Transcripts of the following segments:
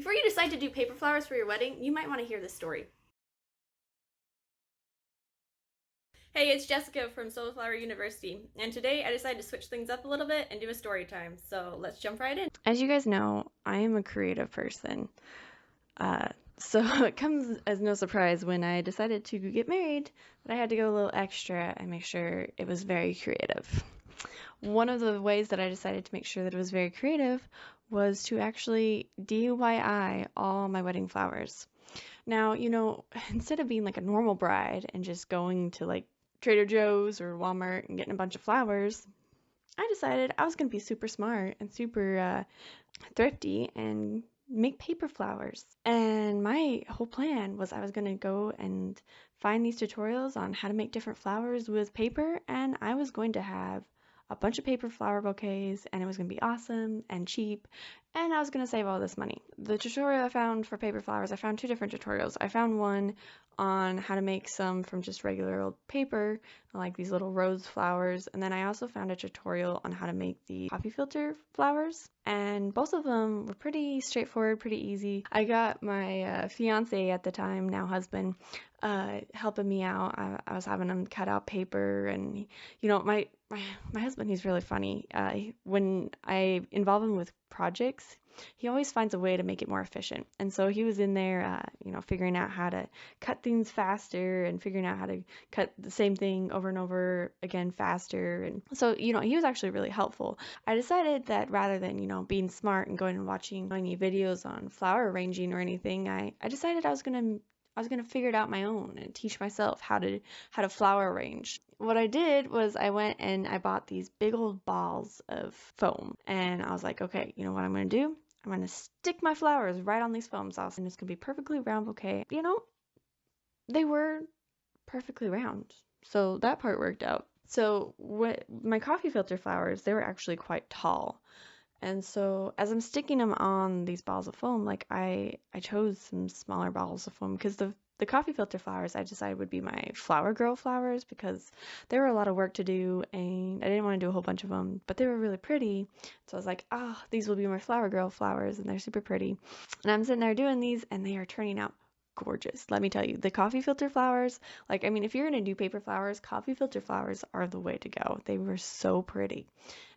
Before you decide to do paper flowers for your wedding, you might want to hear this story. Hey, it's Jessica from Solar University, and today I decided to switch things up a little bit and do a story time, so let's jump right in. As you guys know, I am a creative person. So it comes as no surprise when I decided to get married that I had to go a little extra and make sure it was very creative. One of the ways that I decided to make sure that it was very creative was to actually DIY all my wedding flowers. Now, instead of being like a normal bride and just going to like Trader Joe's or Walmart and getting a bunch of flowers, I decided I was going to be super smart and super thrifty and make paper flowers. And my whole plan was I was going to go and find these tutorials on how to make different flowers with paper, and I was going to have a bunch of paper flower bouquets, and it was going to be awesome and cheap, and I was going to save all this money. The tutorial I found for paper flowers, I found two different tutorials. I found one on how to make some from just regular old paper, like these little rose flowers, and then I also found a tutorial on how to make the coffee filter flowers, and both of them were pretty straightforward, pretty easy. I got my fiance at the time, now husband, helping me out. I was having him cut out paper, and my husband, he's really funny. When I involve him with projects, he always finds a way to make it more efficient. And so he was in there, figuring out how to cut things faster and figuring out how to cut the same thing over and over again faster. And so, he was actually really helpful. I decided that rather than, being smart and going and watching any videos on flower arranging or anything, I decided I was gonna figure it out my own and teach myself how to flower arrange. What I did was I went and I bought these big old balls of foam, and I was like, okay, you know what I'm gonna do? I'm gonna stick my flowers right on these foam sauce, and it's gonna be perfectly round bouquet. They were perfectly round, so that part worked out. So what my coffee filter flowers, they were actually quite tall. And so as I'm sticking them on these balls of foam, like I chose some smaller balls of foam because the coffee filter flowers I decided would be my flower girl flowers because they were a lot of work to do and I didn't want to do a whole bunch of them, but they were really pretty. So I was like, these will be my flower girl flowers and they're super pretty. And I'm sitting there doing these and they are turning out gorgeous. Let me tell you, the coffee filter flowers, like, I mean, if you're gonna do paper flowers, coffee filter flowers are the way to go. They were so pretty.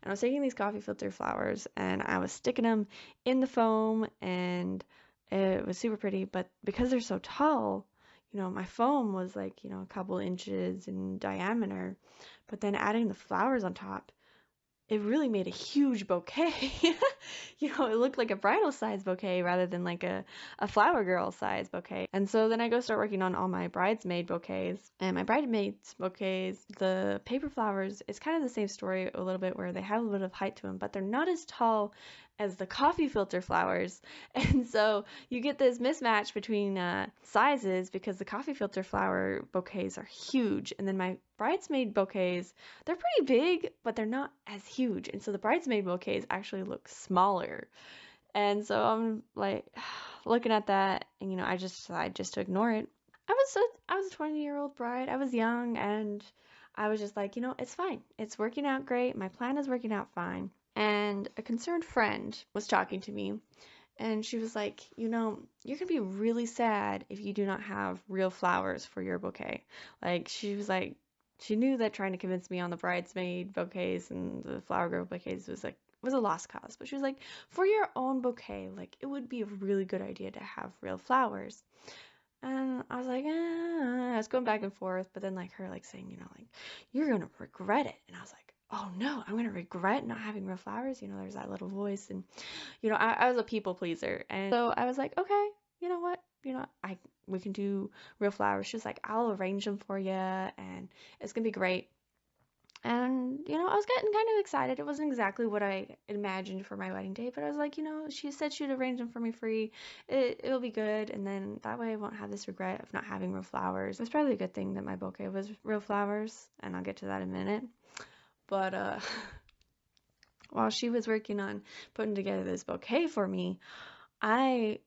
And I was taking these coffee filter flowers and I was sticking them in the foam and it was super pretty, but because they're so tall, my foam was like, a couple inches in diameter, but then adding the flowers on top, it really made a huge bouquet. It looked like a bridal size bouquet rather than like a flower girl size bouquet. And so then I go start working on all my bridesmaid bouquets. And my bridesmaids bouquets, the paper flowers, it's kind of the same story a little bit where they have a little bit of height to them, but they're not as tall as the coffee filter flowers. And so you get this mismatch between sizes because the coffee filter flower bouquets are huge. And then my bridesmaid bouquets, they're pretty big, but they're not as huge. And so the bridesmaid bouquets actually look smaller. And so I'm like looking at that and I just decided just to ignore it. I was a 20-year-old bride. I was young and I was just like, it's fine. It's working out great. My plan is working out fine. And a concerned friend was talking to me and she was like, you're gonna be really sad if you do not have real flowers for your bouquet. Like she was like, she knew that trying to convince me on the bridesmaid bouquets and the flower girl bouquets was a lost cause. But she was like, for your own bouquet, like it would be a really good idea to have real flowers. And I was like, I was going back and forth, but then like her like saying, like you're gonna regret it. And I was like, oh no, I'm gonna regret not having real flowers. There's that little voice, and I was a people pleaser, and so I was like, okay, you know what, we can do real flowers. She's like, I'll arrange them for you, and it's gonna be great. And, I was getting kind of excited. It wasn't exactly what I imagined for my wedding day, but I was like, she said she'd arrange them for me free. It'll be good. And then that way I won't have this regret of not having real flowers. It's probably a good thing that my bouquet was real flowers, and I'll get to that in a minute. But, while she was working on putting together this bouquet for me, I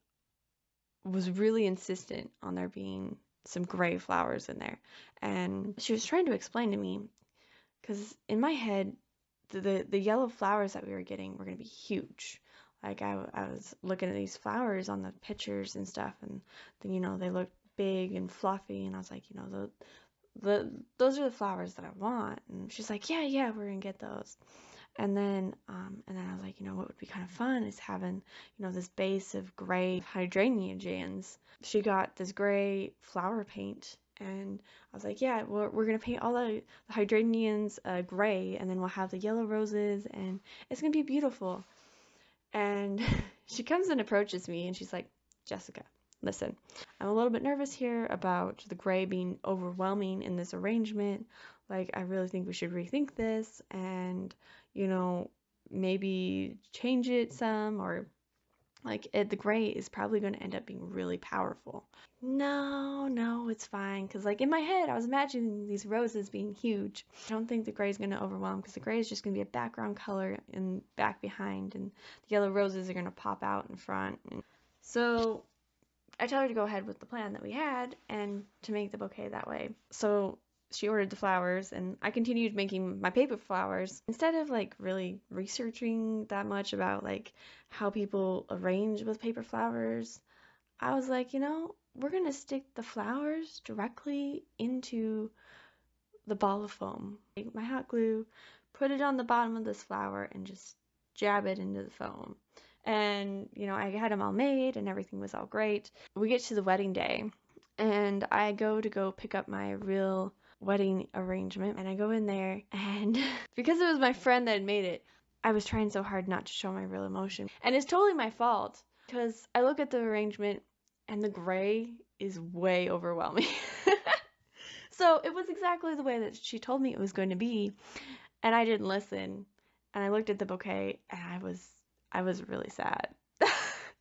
was really insistent on there being some gray flowers in there. And she was trying to explain to me, because in my head, the yellow flowers that we were getting were going to be huge. Like I was looking at these flowers on the pictures and stuff, and then, they looked big and fluffy, and I was like, those are the flowers that I want. And she's like, yeah, yeah, we're gonna get those. And then I was like, what would be kind of fun is having, this base of gray hydrangeas. She got this gray flower paint, and I was like, yeah, we're gonna paint all the hydrangeas gray, and then we'll have the yellow roses, and it's gonna be beautiful. And she comes and approaches me, and she's like, Jessica, listen, I'm a little bit nervous here about the gray being overwhelming in this arrangement. Like, I really think we should rethink this and, maybe change it some, or like the gray is probably going to end up being really powerful. No, no, it's fine. Because, like, in my head, I was imagining these roses being huge. I don't think the gray is going to overwhelm, because the gray is just going to be a background color in back behind, and the yellow roses are going to pop out in front. And so I tell her to go ahead with the plan that we had and to make the bouquet that way. So she ordered the flowers, and I continued making my paper flowers. Instead of like really researching that much about like how people arrange with paper flowers, I was like, we're gonna stick the flowers directly into the ball of foam. Take my hot glue, put it on the bottom of this flower, and just jab it into the foam. And, I had them all made and everything was all great. We get to the wedding day, and I go pick up my real wedding arrangement, and I go in there, and because it was my friend that had made it, I was trying so hard not to show my real emotion. And it's totally my fault, because I look at the arrangement and the gray is way overwhelming. So it was exactly the way that she told me it was going to be, and I didn't listen. And I looked at the bouquet, and I was really sad.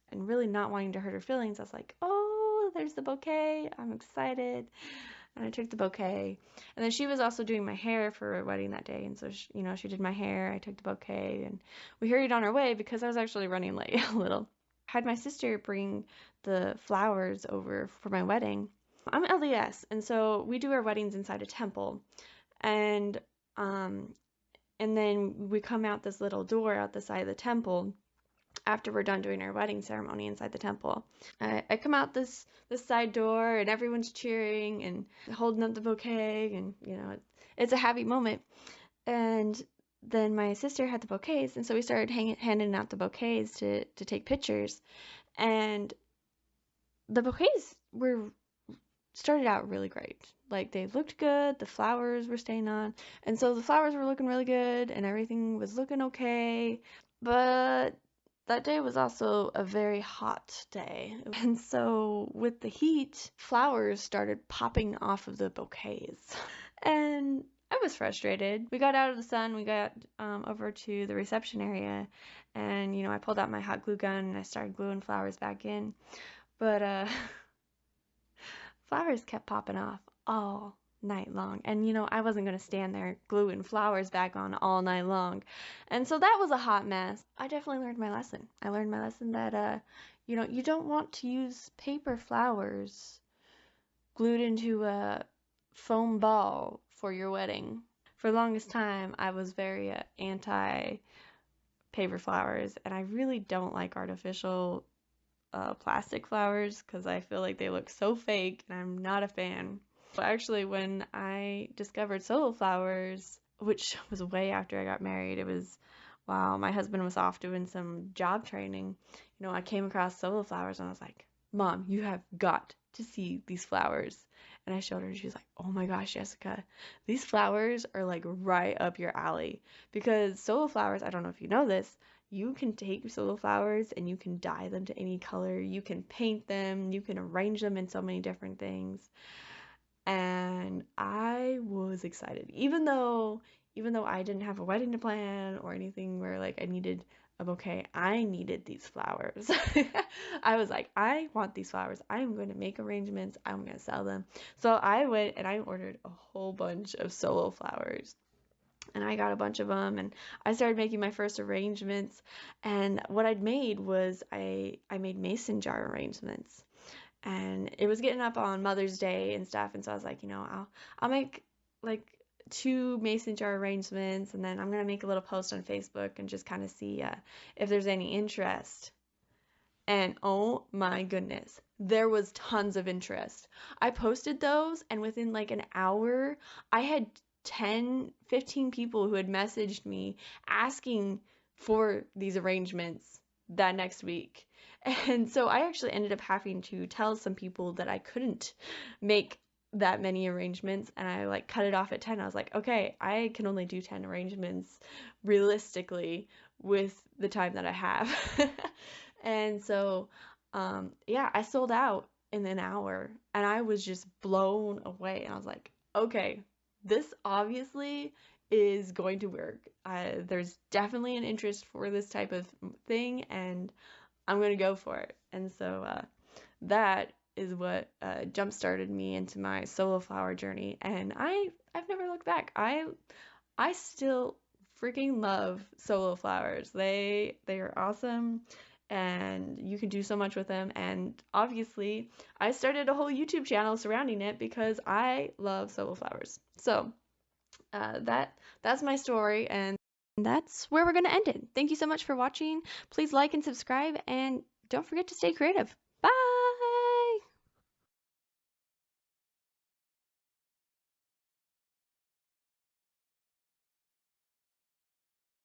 And really not wanting to hurt her feelings, I was like, "Oh, there's the bouquet. I'm excited." And I took the bouquet. And then she was also doing my hair for her wedding that day, and so she did my hair. I took the bouquet, and we hurried on our way because I was actually running late a little. I had my sister bring the flowers over for my wedding. I'm LDS, and so we do our weddings inside a temple. And um and then we come out this little door out the side of the temple after we're done doing our wedding ceremony inside the temple. I come out this side door, and everyone's cheering and holding up the bouquet, and it's a happy moment. And then my sister had the bouquets, and so we started handing out the bouquets to take pictures. And the bouquets were started out really great. Like, they looked good, the flowers were staying on, and so the flowers were looking really good, and everything was looking okay. But that day was also a very hot day. And so with the heat, flowers started popping off of the bouquets. And I was frustrated. We got out of the sun, we got over to the reception area, and I pulled out my hot glue gun and I started gluing flowers back in. But flowers kept popping off all night long. And I wasn't going to stand there gluing flowers back on all night long. And so that was a hot mess. I definitely learned my lesson. I learned my lesson that you don't want to use paper flowers glued into a foam ball for your wedding. For the longest time, I was very anti paper flowers, and I really don't like artificial plastic flowers because I feel like they look so fake, and I'm not a fan. But actually, when I discovered Sola flowers, which was way after I got married, it was, wow, my husband was off doing some job training. I came across Sola flowers, and I was like, Mom, you have got to see these flowers. And I showed her, and she was like, oh my gosh, Jessica, these flowers are like right up your alley. Because Sola flowers, I don't know if you know this, you can take Sola flowers and you can dye them to any color. You can paint them. You can arrange them in so many different things. And I was excited, even though I didn't have a wedding to plan or anything where like I needed a bouquet. I needed these flowers. I was like, I want these flowers. I'm going to make arrangements. I'm going to sell them. So I went and I ordered a whole bunch of Sola flowers. And I got a bunch of them, and I started making my first arrangements. And what I'd made was I made mason jar arrangements, and it was getting up on Mother's Day and stuff. And so I was like, I'll make like two mason jar arrangements, and then I'm gonna make a little post on Facebook and just kind of see if there's any interest. And oh my goodness, there was tons of interest. I posted those, and within like an hour, I had 10, 15 people who had messaged me asking for these arrangements that next week. And so I actually ended up having to tell some people that I couldn't make that many arrangements, and I like cut it off at 10. I was like, okay, I can only do 10 arrangements realistically with the time that I have. And so, yeah, I sold out in an hour and I was just blown away. And I was like, okay, this obviously is going to work. There's definitely an interest for this type of thing, and I'm going to go for it. And so, that is what jump started me into my solo flower journey. And I've never looked back. I still freaking love solo flowers. They are awesome and you can do so much with them. And obviously, I started a whole YouTube channel surrounding it because I love solo flowers. So, that's my story, and that's where we're going to end it. Thank you so much for watching. Please like and subscribe, and don't forget to stay creative. Bye.